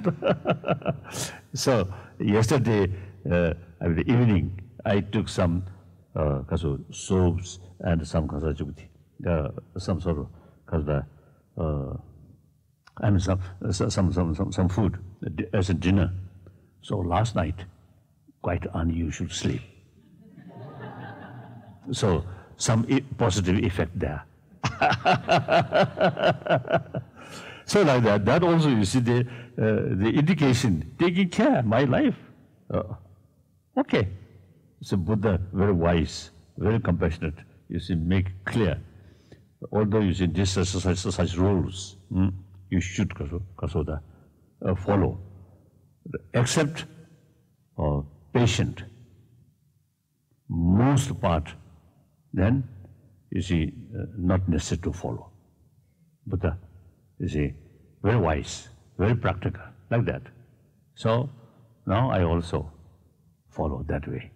So yesterday, in the evening, I took some soaps and some some sort of some food as a dinner. So last night, quite unusual sleep. So some positive effect there. So like that, that also you see the indication, taking care, my life. Okay. So Buddha, very wise, very compassionate, you see, make clear. Although you see this such rules, you should follow. Except patient, most part, then you see, not necessary to follow. Buddha, you see, very wise, very practical, like that. So now I also follow that way.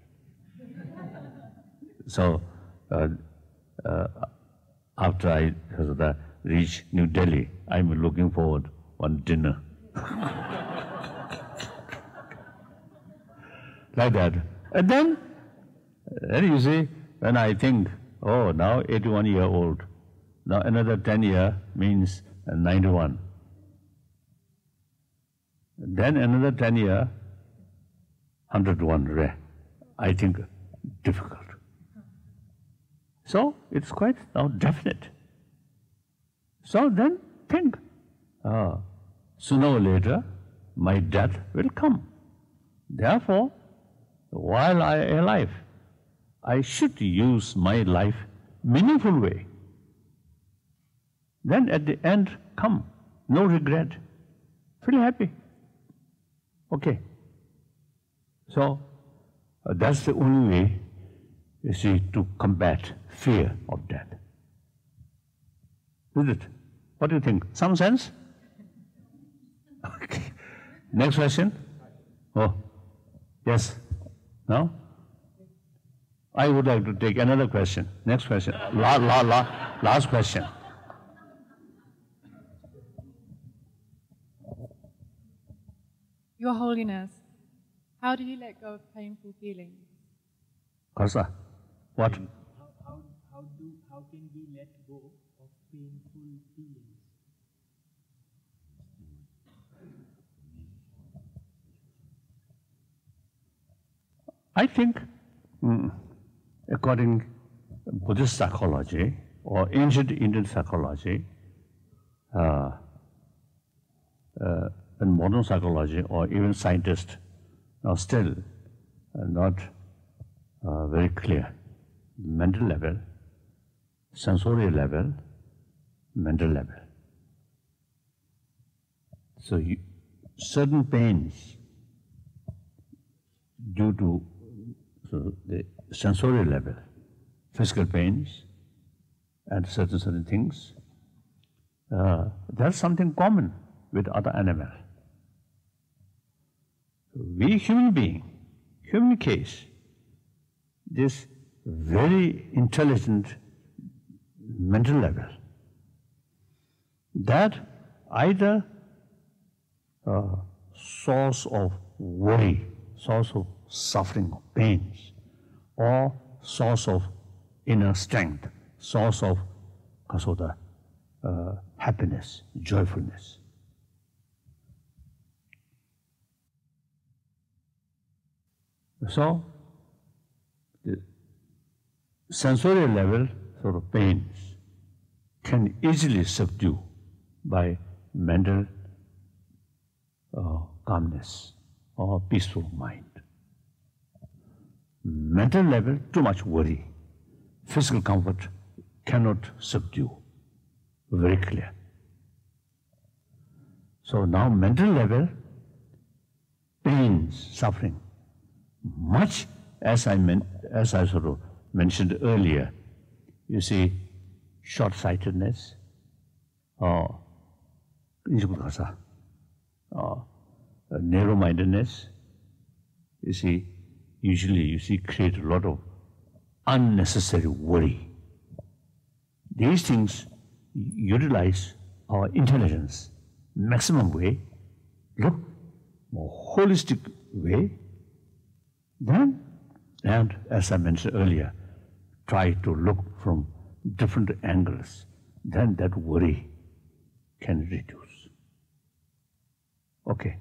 So after I reach New Delhi, I'm looking forward one dinner. Like that. And then you see, when I think, oh, now 81 years old, now another 10 years means 91. Then another 10 years, 101 rare. I think difficult. So it's quite now definite. So then think, sooner or later my death will come. Therefore, while I am alive, I should use my life meaningful way. Then at the end come, no regret, feel happy. Okay. So that's the only way, you see, to combat fear of death. Is it? What do you think? Some sense? Okay. Next question? Oh, yes. No? I would like to take another question. Next question. Last question. Your Holiness, how do you let go of painful feelings? Kasa, what? How can we let go of painful feelings? I think, according to Buddhist psychology or ancient Indian psychology, and modern psychology or even scientists are still not very clear. Mental level, sensorial level, mental level. So certain pains due to the sensorial level, physical pains and certain things, that's something common with other animals. We human being, human case, this very intelligent mental level, that either source of worry, source of suffering, of pains, or source of inner strength, source of happiness, joyfulness. So, the sensorial level sort of pains can easily subdue by mental calmness or peaceful mind. Mental level, too much worry. Physical comfort cannot subdue. Very clear. So now mental level, pains, suffering, much as I sort of mentioned earlier, you see, short-sightedness, or narrow-mindedness, you see, usually you see create a lot of unnecessary worry. These things utilize our intelligence maximum way, look more holistic way, then, and as I mentioned earlier, try to look from different angles, then that worry can reduce. Okay.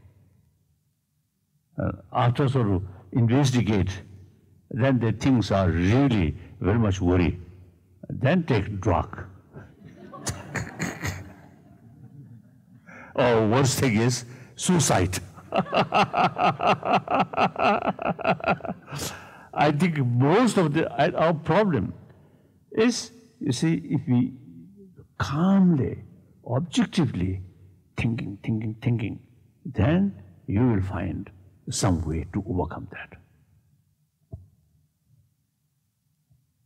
After sort of investigate, then the things are really very much worry. Then take drug, Or worst thing is suicide. I think most of our problem is, you see, if we calmly, objectively thinking, then you will find some way to overcome that.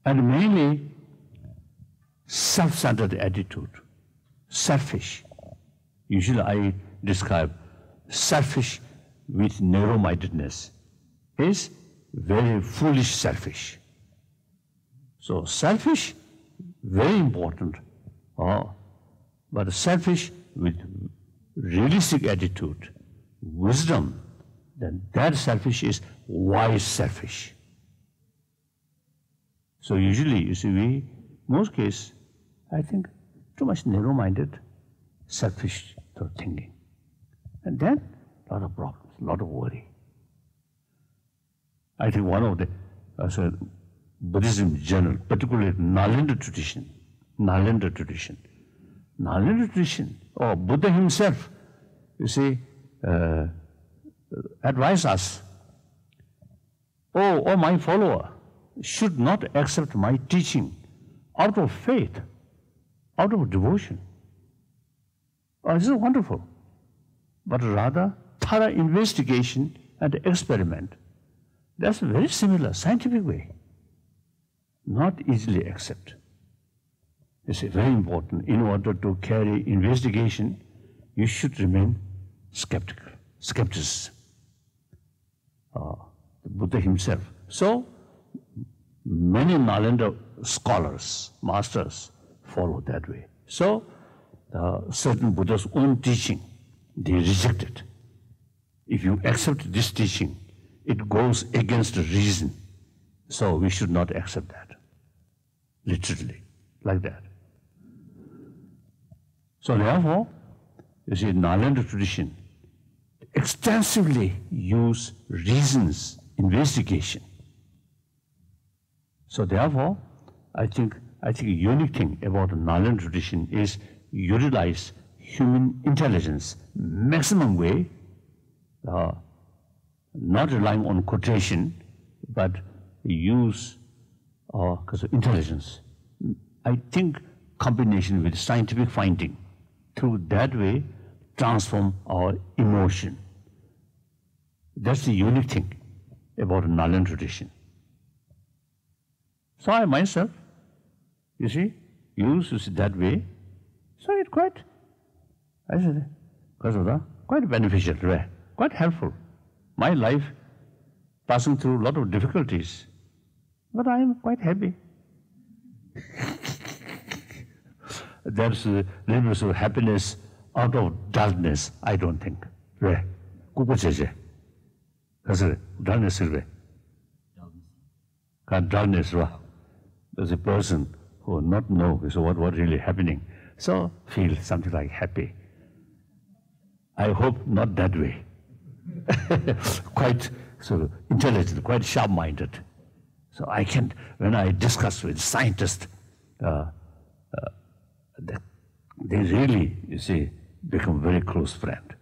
And mainly, self-centered attitude, selfish. Usually I describe selfish with narrow-mindedness is very foolish selfish. So selfish, very important, but selfish with realistic attitude, wisdom, then that selfish is wise selfish. So usually, you see, most cases, I think too much narrow-minded, selfish sort of thinking. And then, a lot of problems, a lot of worry. I think one of the Buddhism journal, particularly Nalanda tradition, or Buddha himself, you see, advise us, oh my follower, should not accept my teaching out of faith, out of devotion. Oh, this is wonderful. But rather, thorough investigation and experiment. That's a very similar scientific way. Not easily accept. It's very important. In order to carry investigation, you should remain skeptical, skepticism. The Buddha himself. So, many Nalanda scholars, masters, follow that way. So, certain Buddha's own teaching, they reject it. If you accept this teaching, it goes against reason. So we should not accept that. Literally, like that. So therefore, you see, Nalanda tradition extensively use reasons, investigation. So therefore, I think a unique thing about the Nalanda tradition is utilize human intelligence maximum way, not relying on quotation, but use intelligence. I think combination with scientific finding, through that way, transform our emotion. That's the unique thing about the Nalanda tradition. So I myself, you see, use that way. So it's quite, I said, quite beneficial, quite helpful. My life passing through a lot of difficulties, but I am quite happy. There's a little bit of happiness out of dullness, I don't think. Dullness is dullness. There's a person who will not know what really happening. So feel something like happy. I hope not that way. Quite sort of intelligent, quite sharp-minded. So I can, when I discuss with scientists, they really, you see, become very close friend.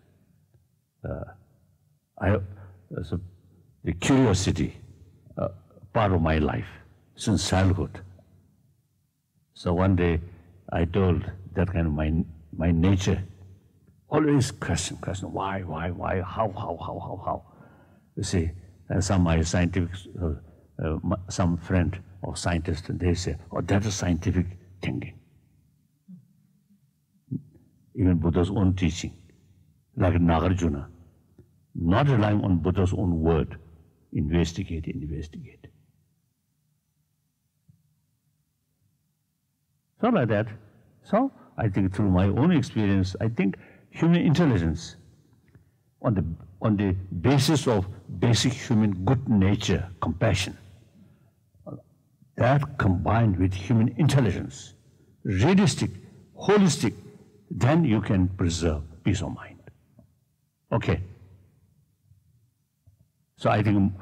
The curiosity, part of my life since childhood. So one day I told that kind of my nature, always question, why, how? You see, some my scientific, some friend or scientist, they say, oh, that is scientific thinking. Even Buddha's own teaching, like Nagarjuna, not relying on Buddha's own word, investigate. So like that. So I think through my own experience, I think human intelligence, on the basis of basic human good nature, compassion, that combined with human intelligence, realistic, holistic, then you can preserve peace of mind. Okay. So I think,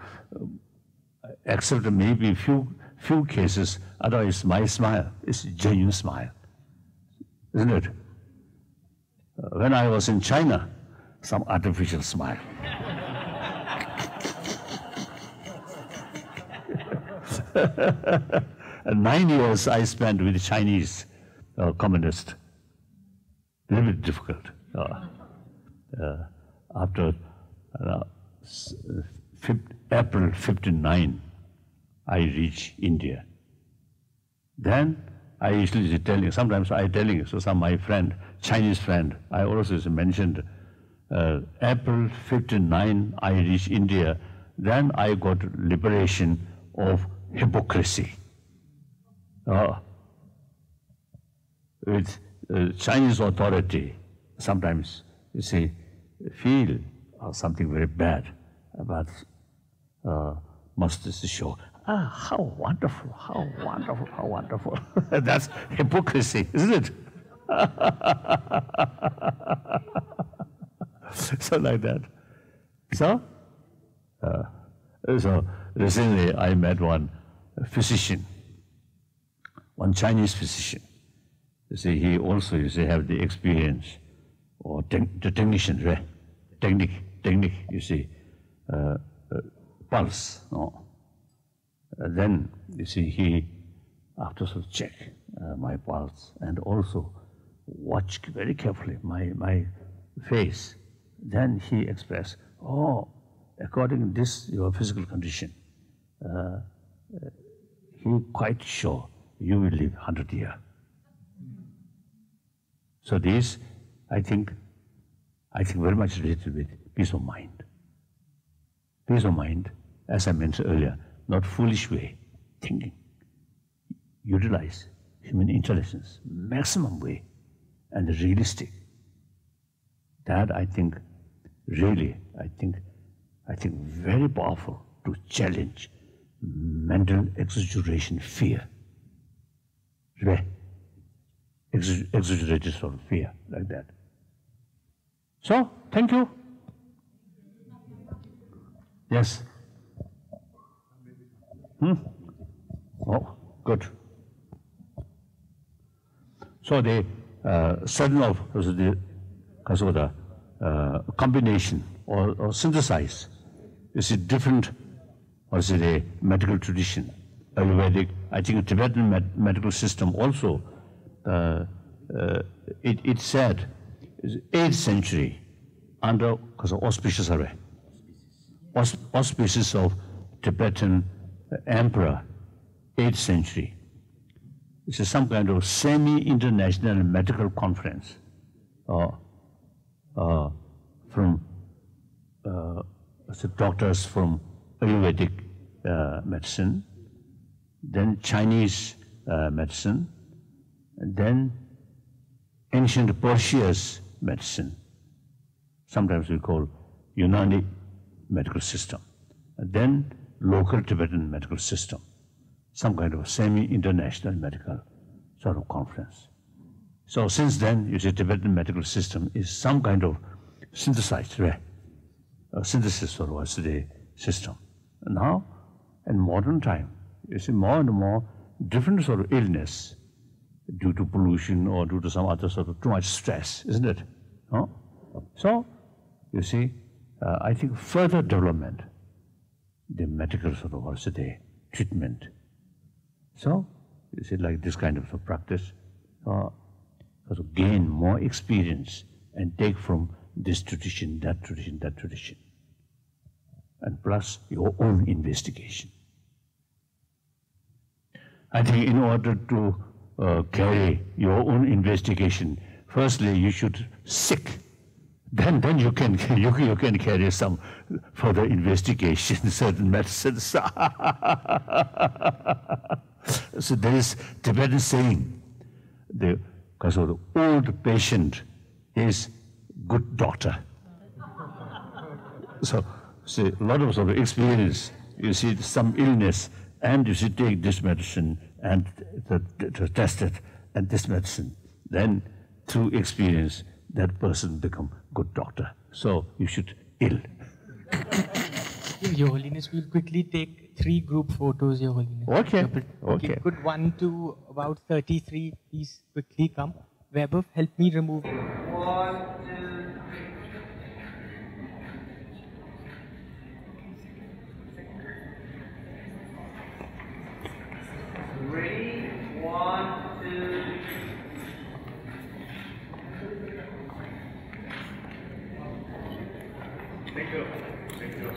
except maybe few cases, otherwise my smile is a genuine smile, isn't it? when I was in China, some artificial smile. And 9 years I spent with Chinese communists. A little bit difficult. After April 59, I reach India. Then I usually tell you, sometimes I tell you, so some my friend, Chinese friend, I also mentioned, April 59, I reach India, then I got liberation of hypocrisy. With Chinese authority, sometimes you see, feel something very bad, but must show, how wonderful, how wonderful, how wonderful. That's hypocrisy, isn't it? So like that. So recently I met one physician, one Chinese physician. You see, he also, you see, have the experience, or the technician, right? Technique, you see, pulse, no? Then, you see, he, after sort of check my pulse and also watch very carefully my face, then he expressed, oh, according to this, your physical condition, he quite sure you will live 100 years. So this, I think very much related with peace of mind. Peace of mind, as I mentioned earlier, not foolish way thinking. Utilize human intelligence, maximum way, and realistic. That I think, really, I think very powerful to challenge mental exaggeration fear. Right? Exaggerated sort of fear, like that. So, thank you. Yes? Oh, good. So the certain of the combination or synthesize is a different, or is it a medical tradition, Ayurvedic, I think Tibetan medical system also, it said, 8th century, under auspicious array, auspices of Tibetan emperor, 8th century. This is some kind of semi-international medical conference from doctors from Ayurvedic medicine, then Chinese medicine, and then ancient Persia's medicine. Sometimes we call Unani medical system. And then local Tibetan medical system. Some kind of semi-international medical sort of conference. So since then, you see, Tibetan medical system is some kind of synthesized, synthesis sort of the system. Now, in modern time, you see more and more different sort of illness due to pollution or due to some other sort of too much stress, isn't it? No? So, you see, I think further development, the medical sort of also the treatment. So, you see, like this kind of practice, to gain more experience and take from this tradition, that tradition, that tradition. And plus your own investigation. I think in order to carry your own investigation, firstly you should seek. Then you can carry some further investigation, certain medicines. So there is Tibetan saying, because the old patient is good doctor. So see, a lot of sort of experience, you see some illness, and you should take this medicine and to test it, and this medicine. Then through experience, that person become good doctor. So you should ill. Your Holiness, we'll quickly take 3 group photos, Your Holiness. Okay. Okay. Could 1 to about 33 please quickly come? Vaibhav, help me remove. 1, 2, 3. Ready? 1, 2. Thank you. Thank you.